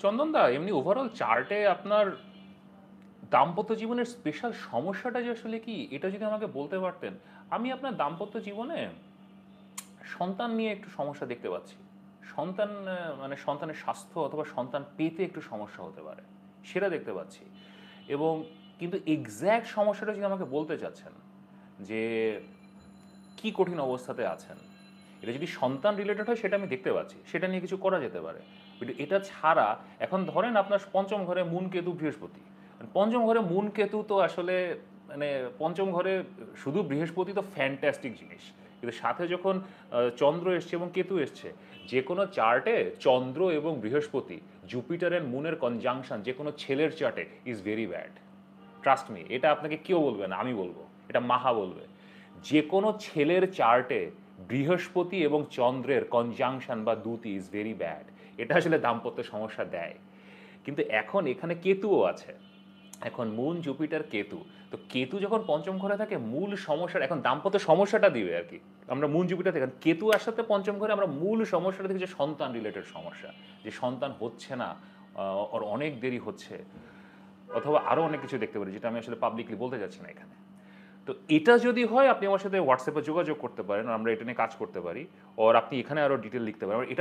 চন্দনদা, এমনি ওভারঅল চার্টে আপনার দাম্পত্য জীবনের স্পেশাল সমস্যাটা যে আসলে কি, এটা যদি আমাকে বলতে পারতেন। আমি আপনার দাম্পত্য জীবনে সন্তান নিয়ে একটু সমস্যা দেখতে পাচ্ছি। সন্তান মানে সন্তানের স্বাস্থ্য অথবা সন্তান পেতে একটু সমস্যা হতে পারে, সেটা দেখতে পাচ্ছি। এবং কিন্তু এক্স্যাক্ট সমস্যাটা যদি আমাকে বলতে চাচ্ছেন যে কি কঠিন অবস্থাতে আছেন, এটা যদি সন্তান রিলেটেড হয় সেটা আমি দেখতে পাচ্ছি, সেটা নিয়ে কিছু করা যেতে পারে। কিন্তু এটা ছাড়া এখন ধরেন আপনার পঞ্চম ঘরে মুন কেতু বৃহস্পতি। পঞ্চম ঘরে মুন কেতু তো আসলে মানে পঞ্চম ঘরে শুধু বৃহস্পতি তো ফ্যান্টাস্টিক জিনিস, কিন্তু সাথে যখন চন্দ্র এসছে এবং কেতু এসছে, যে কোনো চার্টে চন্দ্র এবং বৃহস্পতি, জুপিটার অ্যান্ড মুনের কনজাংশন যে কোনো ছেলের চার্টে is very bad. Trust me, এটা আপনাকে কেউ বলবে না, আমি বলবো, এটা মাহা বলবে। যে কোনো ছেলের চার্টে বৃহস্পতি এবং চন্দ্রের কনজাংশন বা দ্যুতি ইজ ভেরি ব্যাড। এটা আসলে দাম্পত্য সমস্যা দেয়। কিন্তু এখন এখানে কেতুও আছে, এখন মুন জুপিটার কেতু। তো কেতু যখন পঞ্চম ঘরে থাকে, মূল সমস্যাটা এখন দাম্পত্য সমস্যাটা দিবে আর কি। আমরা মুন জুপিটার থেকে কেতু আসাতে পঞ্চম ঘরে আমরা মূল সমস্যাটা দেখি যে সন্তান রিলেটেড সমস্যা, যে সন্তান হচ্ছে না, ওর অনেক দেরি হচ্ছে, অথবা আরও অনেক কিছু দেখতে পারি যেটা আমি আসলে পাবলিকলি বলতে যাচ্ছি না এখানে। তো এটা যদি হয় আপনি আমার সাথে হোয়াটসঅ্যাপে যোগাযোগ করতে পারেন, আর আমরা এটা নিয়ে কাজ করতে পারি। ওর আপনি এখানে আরও ডিটেল লিখতে পারেন। এটা